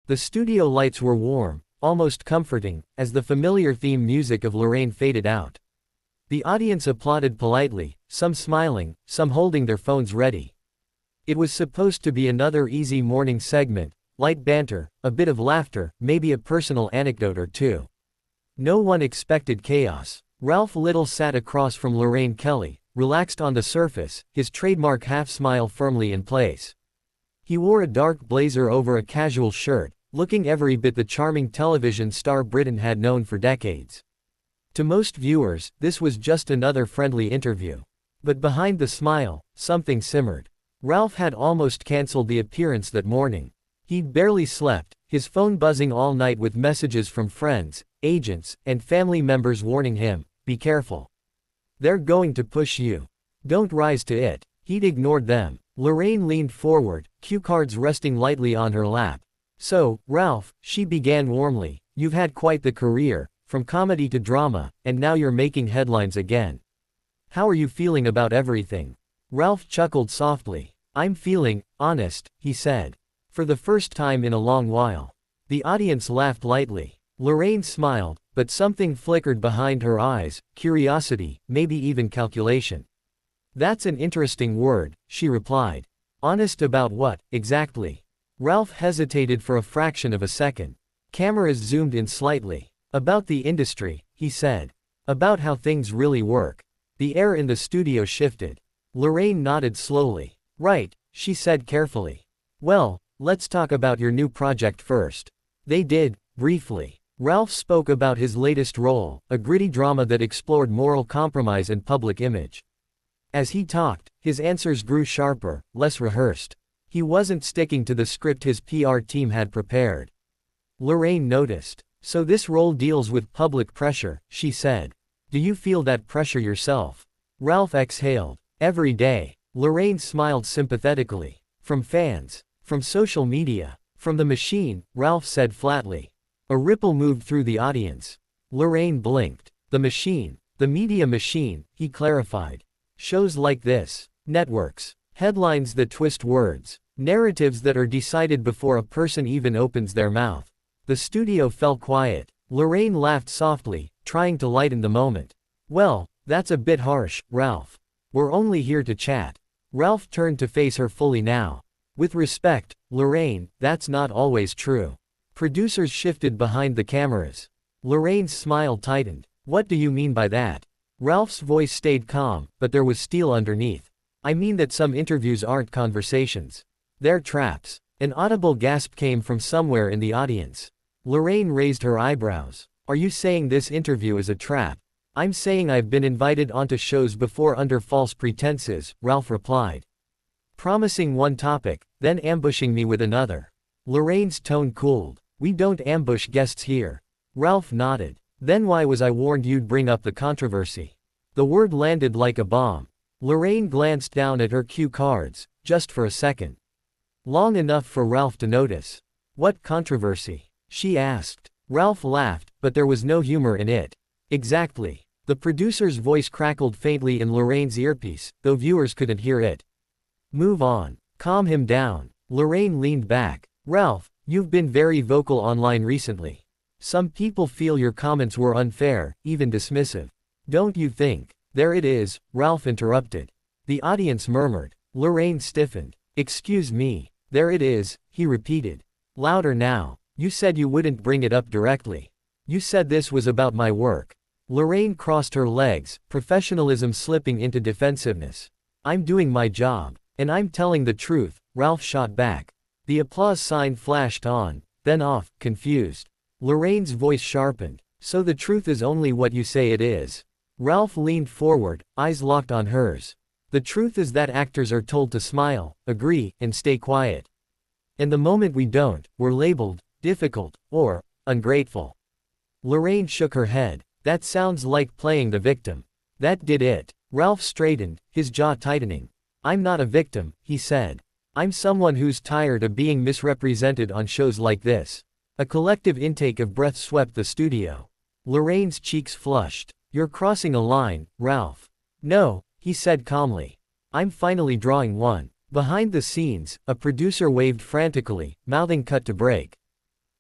The studio lights were warm, almost comforting, as the familiar theme music of Lorraine faded out. The audience applauded politely, some smiling, some holding their phones ready. It was supposed to be another easy morning segment, light banter, a bit of laughter, maybe a personal anecdote or two. No one expected chaos. Ralph Little sat across from Lorraine Kelly, relaxed on the surface, his trademark half-smile firmly in place. He wore a dark blazer over a casual shirt, looking every bit the charming television star Britain had known for decades. To most viewers, this was just another friendly interview. But behind the smile, something simmered. Ralph had almost cancelled the appearance that morning. He'd barely slept, his phone buzzing all night with messages from friends, agents, and family members warning him, "Be careful. They're going to push you. Don't rise to it." He'd ignored them. Lorraine leaned forward, cue cards resting lightly on her lap. "So, Ralph," she began warmly, "you've had quite the career, from comedy to drama, and now you're making headlines again. How are you feeling about everything?" Ralph chuckled softly. "I'm feeling honest," he said. For the first time in a long while. The audience laughed lightly. Lorraine smiled, but something flickered behind her eyes, curiosity, maybe even calculation. "That's an interesting word," she replied. "Honest about what, exactly?" Ralph hesitated for a fraction of a second. Cameras zoomed in slightly. "About the industry," he said. "About how things really work." The air in the studio shifted. Lorraine nodded slowly. "Right," she said carefully. "Well, let's talk about your new project first." They did, briefly. Ralph spoke about his latest role, a gritty drama that explored moral compromise and public image. As he talked, his answers grew sharper, less rehearsed. He wasn't sticking to the script his PR team had prepared. Lorraine noticed. "So this role deals with public pressure," she said. "Do you feel that pressure yourself?" Ralph exhaled. "Every day." Lorraine smiled sympathetically. "From fans. From social media. From the machine," Ralph said flatly. A ripple moved through the audience. Lorraine blinked. "The machine. The media machine," he clarified. "Shows like this. Networks. Headlines that twist words. Narratives that are decided before a person even opens their mouth." The studio fell quiet. Lorraine laughed softly, trying to lighten the moment. "Well, that's a bit harsh, Ralph. We're only here to chat." Ralph turned to face her fully now. "With respect, Lorraine, that's not always true." Producers shifted behind the cameras. Lorraine's smile tightened. "What do you mean by that?" Ralph's voice stayed calm, but there was steel underneath. "I mean that some interviews aren't conversations. They're traps." An audible gasp came from somewhere in the audience. Lorraine raised her eyebrows. "Are you saying this interview is a trap?" "I'm saying I've been invited onto shows before under false pretenses," Ralph replied. "Promising one topic, then ambushing me with another." Lorraine's tone cooled. "We don't ambush guests here." Ralph nodded. "Then why was I warned you'd bring up the controversy?" The word landed like a bomb. Lorraine glanced down at her cue cards, just for a second. Long enough for Ralph to notice. "What controversy?" she asked. Ralph laughed, but there was no humor in it. "Exactly." The producer's voice crackled faintly in Lorraine's earpiece, though viewers couldn't hear it. "Move on. Calm him down." Lorraine leaned back. "Ralph, you've been very vocal online recently. Some people feel your comments were unfair, even dismissive. Don't you think?" "There it is," Ralph interrupted. The audience murmured. Lorraine stiffened. "Excuse me. There it is," he repeated. Louder now. "You said you wouldn't bring it up directly. You said this was about my work." Lorraine crossed her legs, professionalism slipping into defensiveness. "I'm doing my job. And I'm telling the truth," Ralph shot back. The applause sign flashed on, then off, confused. Lorraine's voice sharpened. "So the truth is only what you say it is." Ralph leaned forward, eyes locked on hers. "The truth is that actors are told to smile, agree, and stay quiet. And the moment we don't, we're labeled difficult, or ungrateful." Lorraine shook her head. "That sounds like playing the victim." That did it. Ralph straightened, his jaw tightening. "I'm not a victim," he said. "I'm someone who's tired of being misrepresented on shows like this." A collective intake of breath swept the studio. Lorraine's cheeks flushed. "You're crossing a line, Ralph." "No," he said calmly. "I'm finally drawing one." Behind the scenes, a producer waved frantically, mouthing cut to break.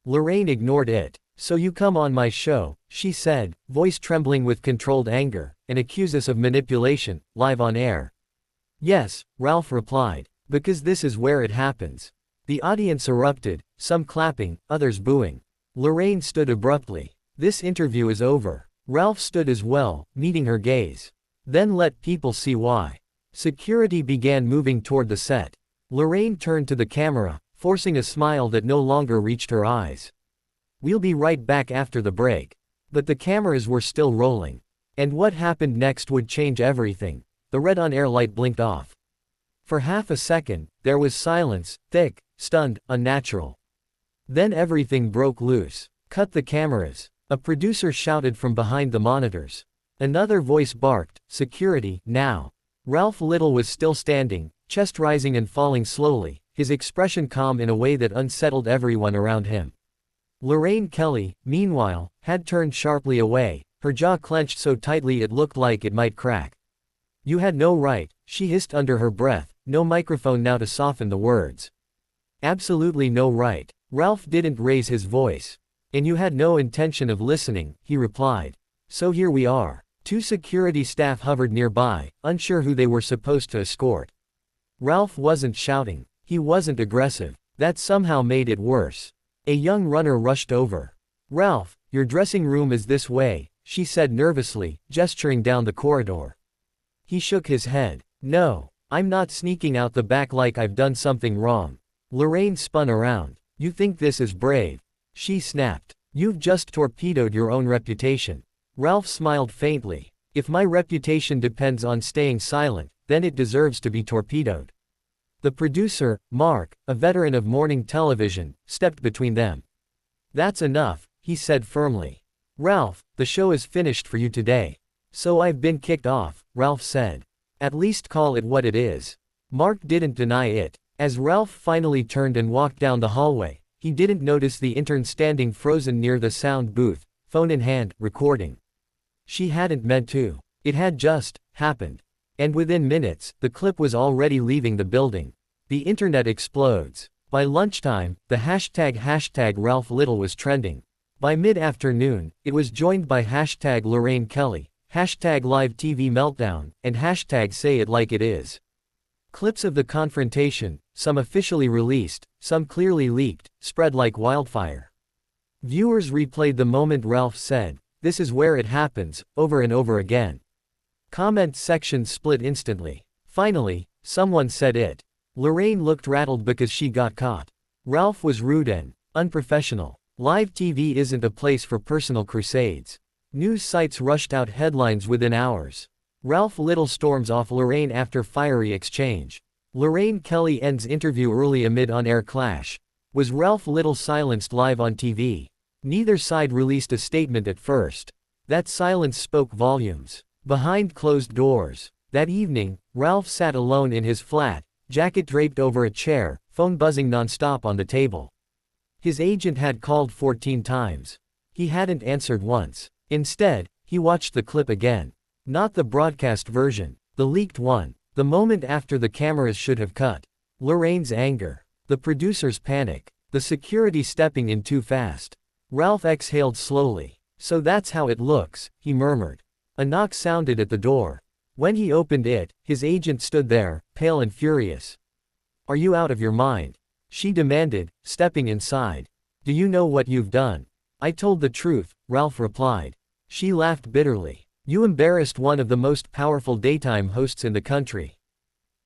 Lorraine ignored it. "So you come on my show," she said, voice trembling with controlled anger, "and accuse us of manipulation, live on air." "Yes," Ralph replied. "Because this is where it happens." The audience erupted, some clapping, others booing. Lorraine stood abruptly. "This interview is over." Ralph stood as well, meeting her gaze. "Then let people see why." Security began moving toward the set. Lorraine turned to the camera, forcing a smile that no longer reached her eyes. "We'll be right back after the break." But the cameras were still rolling. And what happened next would change everything. The red on-air light blinked off. For half a second, there was silence, thick, stunned, unnatural. Then everything broke loose. "Cut the cameras," a producer shouted from behind the monitors. Another voice barked, "Security, now." Ralph Little was still standing, chest rising and falling slowly, his expression calm in a way that unsettled everyone around him. Lorraine Kelly, meanwhile, had turned sharply away, her jaw clenched so tightly it looked like it might crack. "You had no right," she hissed under her breath, no microphone now to soften the words. "Absolutely no right." Ralph didn't raise his voice. "And you had no intention of listening," he replied. "So here we are." Two security staff hovered nearby, unsure who they were supposed to escort. Ralph wasn't shouting. He wasn't aggressive. That somehow made it worse. A young runner rushed over. "Ralph, your dressing room is this way," she said nervously, gesturing down the corridor. He shook his head. "No, I'm not sneaking out the back like I've done something wrong." Lorraine spun around. "You think this is brave?" she snapped. "You've just torpedoed your own reputation." Ralph smiled faintly. "If my reputation depends on staying silent, then it deserves to be torpedoed." The producer, Mark, a veteran of morning television, stepped between them. "That's enough," he said firmly. "Ralph, the show is finished for you today." "So I've been kicked off," Ralph said. "At least call it what it is." Mark didn't deny it. As Ralph finally turned and walked down the hallway, he didn't notice the intern standing frozen near the sound booth, phone in hand, recording. She hadn't meant to. It had just happened. And within minutes, the clip was already leaving the building. The internet explodes. By lunchtime, the hashtag Ralph Little was trending. By mid-afternoon, it was joined by hashtag Lorraine Kelly, hashtag Live TV Meltdown, and hashtag Say It Like It Is. Clips of the confrontation, some officially released, some clearly leaked, spread like wildfire. Viewers replayed the moment Ralph said, "This is where it happens," over and over again. Comment sections split instantly. Finally, someone said it. Lorraine looked rattled because she got caught. Ralph was rude and unprofessional. Live TV isn't a place for personal crusades. News sites rushed out headlines within hours. Ralph Little storms off Lorraine after fiery exchange. Lorraine Kelly ends interview early amid on-air clash. Was Ralph Little silenced live on TV? Neither side released a statement at first. That silence spoke volumes. Behind closed doors. That evening, Ralph sat alone in his flat, jacket draped over a chair, phone buzzing nonstop on the table. His agent had called 14 times. He hadn't answered once. Instead, he watched the clip again. Not the broadcast version, the leaked one, the moment after the cameras should have cut. Lorraine's anger. The producer's panic. The security stepping in too fast. Ralph exhaled slowly. "So that's how it looks," he murmured. A knock sounded at the door. When he opened it, his agent stood there, pale and furious. "Are you out of your mind?" she demanded, stepping inside. "Do you know what you've done?" "I told the truth," Ralph replied. She laughed bitterly. "You embarrassed one of the most powerful daytime hosts in the country.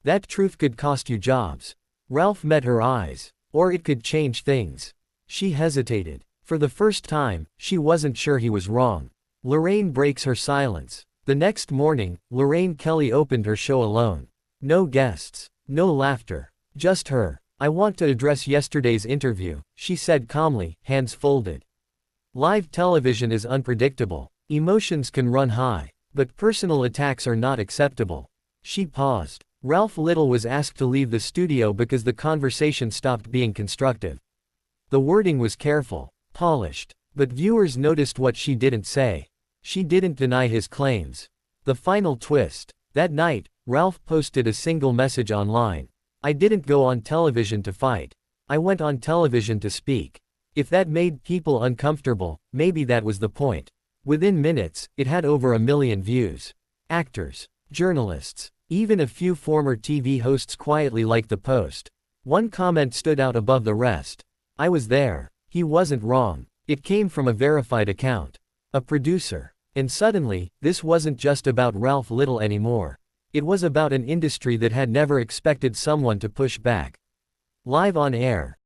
That truth could cost you jobs." Ralph met her eyes. "Or it could change things." She hesitated. For the first time, she wasn't sure he was wrong. Lorraine breaks her silence. The next morning, Lorraine Kelly opened her show alone. No guests. No laughter. Just her. "I want to address yesterday's interview," she said calmly, hands folded. "Live television is unpredictable. Emotions can run high. But personal attacks are not acceptable." She paused. Ralph Little was asked to leave the studio because the conversation stopped being constructive. The wording was careful. Polished. But viewers noticed what she didn't say. She didn't deny his claims. The final twist. That night, Ralph posted a single message online. "I didn't go on television to fight. I went on television to speak." If that made people uncomfortable, maybe that was the point. Within minutes, it had over 1 million views. Actors, journalists, even a few former TV hosts quietly liked the post. One comment stood out above the rest. "I was there. He wasn't wrong." It came from a verified account. A producer. And suddenly, this wasn't just about Ralph Little anymore. It was about an industry that had never expected someone to push back. Live on air,